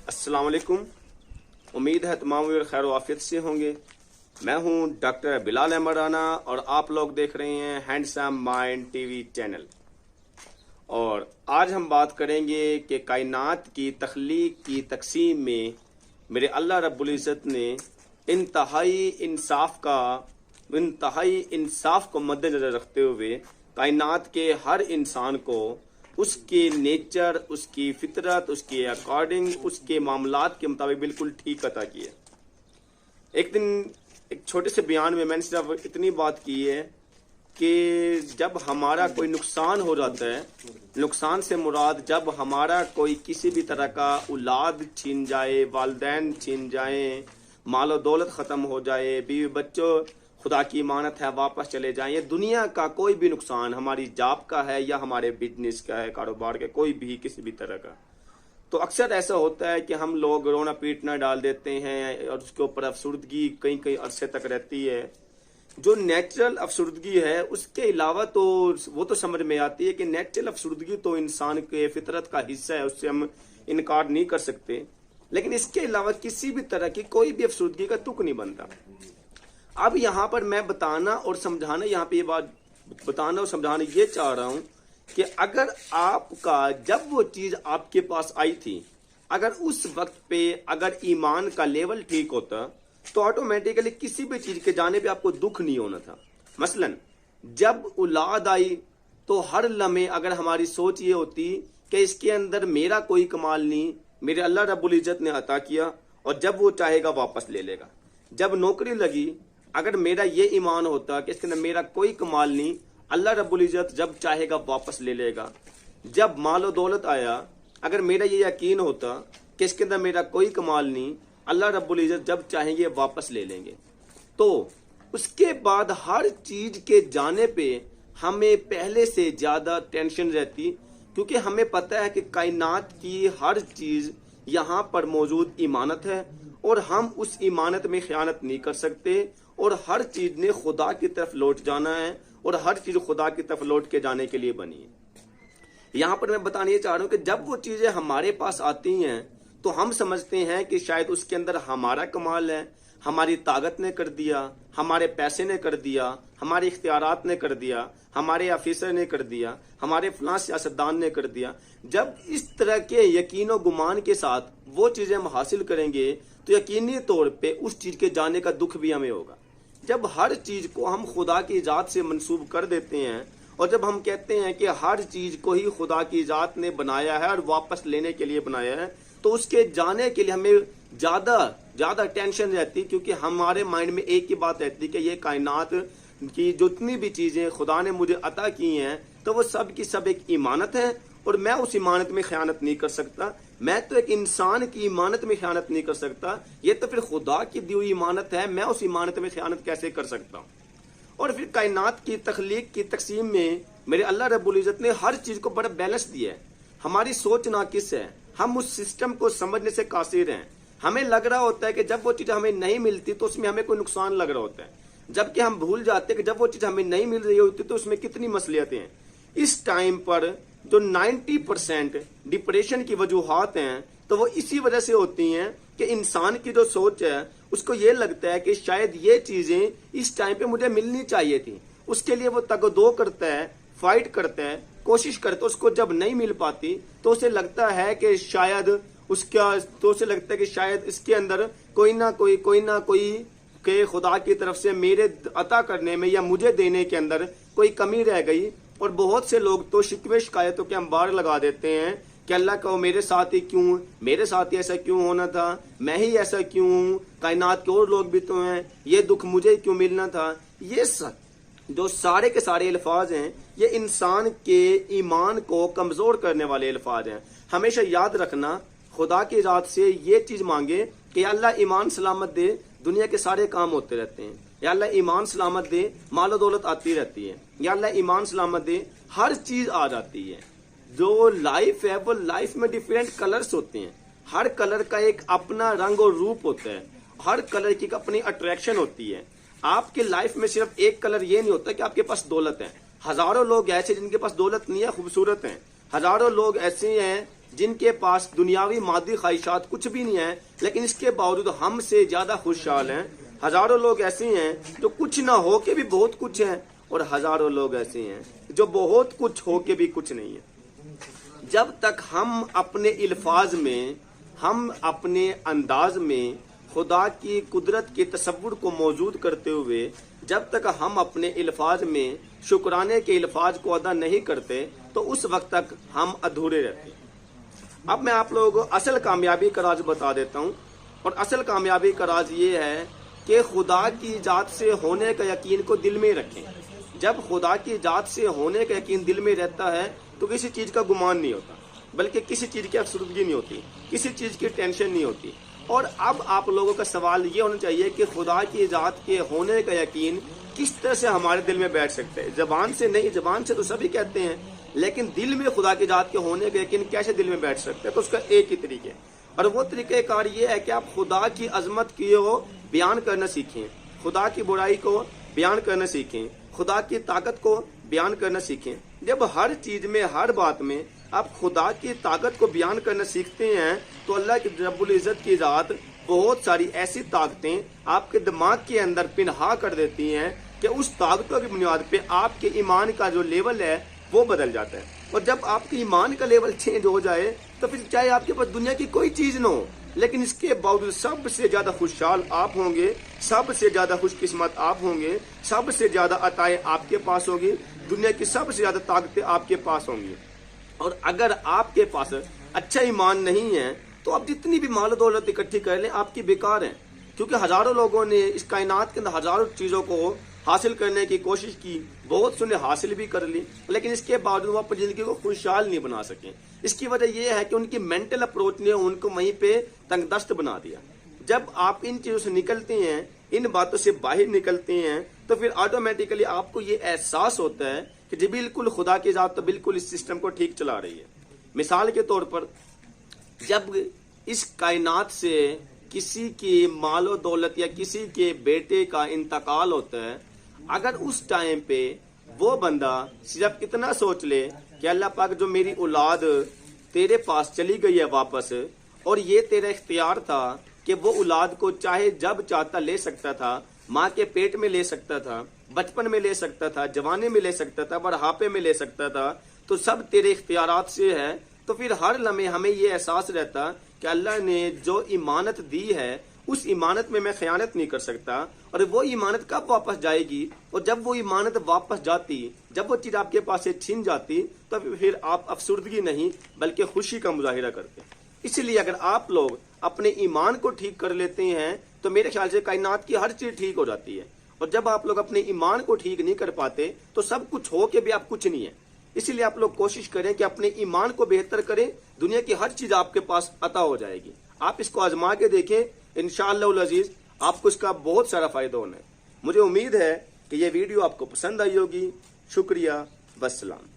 السلام علیکم. امید ہے تمام خیر و عافیت سے ہوں گے. میں ہوں ڈاکٹر بلال احمد رانا اور آپ لوگ دیکھ رہے ہیں handsome mind T V channel. اور آج ہم بات کریں گے کہ کائنات کی تخلیق کی تقسیم میں میرے اللہ رب العزت نے انتہائی انصاف کو مد نظر رکھتے ہوئے کائنات کے ہر انسان کو اس کے نیچر، اس کی فطرت، اس کے اکارڈنگ، اس کے معاملات کے مطابق بالکل ٹھیک عطا کیا. ایک دن ایک چھوٹے سے بیان میں نے صرف اتنی بات کی ہے کہ جب ہمارا کوئی نقصان ہو جاتا ہے، نقصان سے مراد جب ہمارا کوئی کسی بھی طرح کا اولاد چھین جائے، والدین چھین جائیں، مال و دولت ختم ہو جائے، بیوی بچوں خدا کی امانت ہے واپس چلے جائیں، یہ دنیا کا کوئی بھی نقصان، ہماری جاب کا ہے یا ہمارے بزنس کا ہے، کاروبار کا، کوئی بھی کسی بھی طرح کا، تو اکثر ایسا ہوتا ہے کہ ہم لوگ رونا پیٹنا ڈال دیتے ہیں اور اس کے اوپر افسردگی کئی عرصے تک رہتی ہے. جو نیچرل افسردگی ہے اس کے علاوہ تو وہ تو سمجھ میں آتی ہے کہ نیچرل افسردگی تو انسان کے فطرت کا حصہ ہے، اس سے ہم انکار نہیں کر سکتے، لیکن اس کے علاوہ کسی بھی طرح کی کوئی بھی افسردگی کا تک نہیں بنتا. اب یہاں پر میں بتانا اور سمجھانا، یہاں پہ یہ بات بتانا اور سمجھانا یہ چاہ رہا ہوں کہ اگر آپ کا جب وہ چیز آپ کے پاس آئی تھی، اگر اس وقت پہ اگر ایمان کا لیول ٹھیک ہوتا تو آٹومیٹیکلی کسی بھی چیز کے جانے پہ آپ کو دکھ نہیں ہونا تھا. مثلا جب اولاد آئی تو ہر لمحے اگر ہماری سوچ یہ ہوتی کہ اس کے اندر میرا کوئی کمال نہیں، میرے اللہ رب العزت نے عطا کیا اور جب وہ چاہے گا واپس لے لے گا. جب نوکری لگی، اگر میرا یہ ایمان ہوتا کہ اس کے اندر میرا کوئی کمال نہیں، اللہ رب العزت جب چاہے گا واپس لے لے گا. جب مال و دولت آیا، اگر میرا یہ یقین ہوتا کہ اس کے اندر میرا کوئی کمال نہیں، اللہ رب العزت جب چاہیں گے واپس لے لیں گے. تو اس کے بعد ہر چیز کے جانے پہ ہمیں پہلے سے زیادہ ٹینشن رہتی، کیونکہ ہمیں پتہ ہے کہ کائنات کی ہر چیز یہاں پر موجود امانت ہے اور ہم اس امانت میں خیانت نہیں کر سکتے، اور ہر چیز نے خدا کی طرف لوٹ جانا ہے اور ہر چیز خدا کی طرف لوٹ کے جانے کے لیے بنی ہے. یہاں پر میں بتانا یہ چاہ رہا ہوں کہ جب وہ چیزیں ہمارے پاس آتی ہیں تو ہم سمجھتے ہیں کہ شاید اس کے اندر ہمارا کمال ہے، ہماری طاقت نے کر دیا، ہمارے پیسے نے کر دیا، ہمارے اختیارات نے کر دیا، ہمارے آفیسر نے کر دیا، ہمارے فلاں سیاستدان نے کر دیا. جب اس طرح کے یقین و گمان کے ساتھ وہ چیزیں ہم حاصل کریں گے تو یقینی طور پہ اس چیز کے جانے کا دکھ بھی ہمیں ہوگا. جب ہر چیز کو ہم خدا کی ذات سے منسوب کر دیتے ہیں اور جب ہم کہتے ہیں کہ ہر چیز کو ہی خدا کی ذات نے بنایا ہے اور واپس لینے کے لیے بنایا ہے، تو اس کے جانے کے لیے ہمیں زیادہ ٹینشن رہتی، کیونکہ ہمارے مائنڈ میں ایک ہی بات رہتی کہ یہ کائنات کی جتنی بھی چیزیں خدا نے مجھے عطا کی ہیں تو وہ سب کی سب ایک امانت ہے اور میں اس امانت میں خیانت نہیں کر سکتا. میں تو ایک انسان کی امانت میں خیانت نہیں کر سکتا، یہ تو پھر خدا کی دی ہوئی امانت ہے، میں اس امانت میں خیانت کیسے کر سکتا ہوں. اور پھر کائنات کی تخلیق کی تقسیم میں میرے اللہ رب العزت نے ہر چیز کو بڑا بیلنس دیا ہے. ہماری سوچ ناقص ہے، ہم اس سسٹم کو سمجھنے سے قاصر ہیں. ہمیں لگ رہا ہوتا ہے کہ جب وہ چیز ہمیں نہیں ملتی تو اس میں ہمیں کوئی نقصان لگ رہا ہوتا ہے، جبکہ ہم بھول جاتے ہیں کہ جب وہ چیز ہمیں نہیں مل رہی ہوتی تو اس میں کتنی مصلحتیں ہیں. اس ٹائم پر جو 90% ڈپریشن کی وجوہات ہیں تو وہ اسی وجہ سے ہوتی ہیں کہ انسان کی جو سوچ ہے اس کو یہ لگتا ہے کہ شاید یہ چیزیں اس ٹائم پہ مجھے ملنی چاہیے تھی. اس کے لیے وہ تگ و دو کرتا ہے، فائٹ کرتا ہے، کوشش کرتا ہے. اس کو جب نہیں مل پاتی تو اسے لگتا ہے کہ شاید اس کے اندر کوئی نہ کوئی کہ خدا کی طرف سے میرے عطا کرنے میں یا مجھے دینے کے اندر کوئی کمی رہ گئی. اور بہت سے لوگ تو شکوے شکایتوں کے انبار لگا دیتے ہیں کہ اللہ کا میرے ساتھ ہی ایسا کیوں ہونا تھا، میں ہی ایسا کیوں ہوں، کائنات کے اور لوگ بھی تو ہیں، یہ دکھ مجھے کیوں ملنا تھا. یہ جو سارے کے سارے الفاظ ہیں یہ انسان کے ایمان کو کمزور کرنے والے الفاظ ہیں. ہمیشہ یاد رکھنا، خدا کی ذات سے یہ چیز مانگے کہ اللہ ایمان سلامت دے، دنیا کے سارے کام ہوتے رہتے ہیں. یا اللہ ایمان سلامت دے، مال و دولت آتی رہتی ہے. یا اللہ ایمان سلامت دے، ہر چیز آ جاتی ہے. جو لائف ہے وہ لائف میں ڈیفرنٹ کلرز ہوتے ہیں، ہر کلر کا ایک اپنا رنگ اور روپ ہوتا ہے، ہر کلر کی اپنی اٹریکشن ہوتی ہے. آپ کے لائف میں صرف ایک کلر یہ نہیں ہوتا کہ آپ کے پاس دولت ہے. ہزاروں لوگ ایسے جن کے پاس دولت نہیں ہے، خوبصورت ہیں. ہزاروں لوگ ایسے ہیں جن کے پاس دنیاوی مادی خواہشات کچھ بھی نہیں ہیں، لیکن اس کے باوجود ہم سے زیادہ خوشحال ہیں۔ ہزاروں لوگ ایسے ہیں جو کچھ نہ ہو کے بھی بہت کچھ ہیں، اور ہزاروں لوگ ایسے ہیں جو بہت کچھ ہو کے بھی کچھ نہیں ہے۔ جب تک ہم اپنے الفاظ میں، ہم اپنے انداز میں خدا کی قدرت کے تصور کو موجود کرتے ہوئے جب تک ہم اپنے الفاظ میں شکرانے کے الفاظ کو ادا نہیں کرتے تو اس وقت تک ہم ادھورے رہتے ہیں۔ اب میں آپ لوگوں کو اصل کامیابی کا راز بتا دیتا ہوں، اور اصل کامیابی کا راز یہ ہے کہ خدا کی ذات سے ہونے کا یقین کو دل میں رکھیں۔ جب خدا کی ذات سے ہونے کا یقین دل میں رہتا ہے تو کسی چیز کا گمان نہیں ہوتا، بلکہ کسی چیز کی افسردگی نہیں ہوتی، کسی چیز کی ٹینشن نہیں ہوتی۔ اور اب آپ لوگوں کا سوال یہ ہونا چاہیے کہ خدا کی ذات کے ہونے کا یقین کس طرح سے ہمارے دل میں بیٹھ سکتا ہے؟ زبان سے نہیں، زبان سے تو سبھی کہتے ہیں، لیکن دل میں خدا کی ذات کے ہونے کا یقین کیسے دل میں بیٹھ سکتا ہے؟ تو اس کا ایک ہی طریقہ ہے، اور وہ طریقہ کار یہ ہے کہ آپ خدا کی عظمت کو بیان کرنا سیکھیں، خدا کی برائی کو بیان کرنا سیکھیں، خدا کی طاقت کو بیان کرنا سیکھیں۔ جب ہر چیز میں، ہر بات میں آپ خدا کی طاقت کو بیان کرنا سیکھتے ہیں تو اللہ کی رب العزت کی ذات بہت ساری ایسی طاقتیں آپ کے دماغ کے اندر پنہا کر دیتی ہیں کہ اس طاقتوں کی بنیاد پہ آپ کے ایمان کا جو لیول ہے وہ بدل جاتا ہے۔ اور جب آپ کے ایمان کا لیول چینج ہو جائے تو پھر چاہے آپ کے پاس دنیا کی کوئی چیز نہ ہو، لیکن اس کے باوجود سب سے زیادہ خوشحال آپ ہوں گے، سب سے زیادہ خوش قسمت آپ ہوں گے، سب سے زیادہ عطائیں آپ کے پاس ہوگی، دنیا کی سب سے زیادہ طاقتیں آپ کے پاس ہوں گی۔ اور اگر آپ کے پاس اچھا ایمان نہیں ہے تو آپ جتنی بھی مال و دولت اکٹھی کر لیں آپ کی بیکار ہیں، کیونکہ ہزاروں لوگوں نے اس کائنات کے اندر ہزاروں چیزوں کو حاصل کرنے کی کوشش کی، بہت سے نے حاصل بھی کر لی، لیکن اس کے باوجود وہ اپنی زندگی کو خوشحال نہیں بنا سکے۔ اس کی وجہ یہ ہے کہ ان کی مینٹل اپروچ نے ان کو وہیں پہ تنگ دست بنا دیا۔ جب آپ ان چیزوں سے نکلتے ہیں، ان باتوں سے باہر نکلتے ہیں، تو پھر آٹومیٹیکلی آپ کو یہ احساس ہوتا ہے کہ جی بالکل خدا کی ذات تو بالکل اس سسٹم کو ٹھیک چلا رہی ہے۔ مثال کے طور پر جب اس کائنات سے کسی کی مال و دولت یا کسی کے بیٹے کا انتقال ہوتا ہے، اگر اس ٹائم پہ وہ بندہ صرف اتنا سوچ لے کہ اللہ پاک جو میری اولاد تیرے پاس چلی گئی ہے واپس، اور یہ تیرا اختیار تھا کہ وہ اولاد کو چاہے جب چاہتا لے سکتا تھا، ماں کے پیٹ میں لے سکتا تھا، بچپن میں لے سکتا تھا، جوانی میں لے سکتا تھا، بڑھاپے میں لے سکتا تھا، تو سب تیرے اختیارات سے ہے، تو پھر ہر لمحے ہمیں یہ احساس رہتا کہ اللہ نے جو امانت دی ہے اس امانت میں خیانت نہیں کر سکتا، اور وہ امانت کب واپس جائے گی، اور جب وہ امانت واپس جاتی، جب وہ چیز آپ کے پاس سے چھن جاتی تو پھر آپ افسردگی نہیں بلکہ خوشی کا مظاہرہ کرتے۔ اس لیے اگر آپ لوگ اپنے ایمان کو ٹھیک کر لیتے ہیں تو میرے خیال سے کائنات کی ہر چیز ٹھیک ہو جاتی ہے، اور جب آپ لوگ اپنے ایمان کو ٹھیک نہیں کر پاتے تو سب کچھ ہو کے بھی آپ کچھ نہیں ہیں۔ اسی لیے آپ لوگ کوشش کریں کہ اپنے ایمان کو بہتر کریں، دنیا کی ہر چیز آپ کے پاس عطا ہو جائے گی۔ آپ اس کو آزما کے دیکھیں، انشاءاللہ العزیز آپ کو اس کا بہت سارا فائدہ ہونا ہے۔ مجھے امید ہے کہ یہ ویڈیو آپ کو پسند آئی ہوگی۔ شکریہ، والسلام۔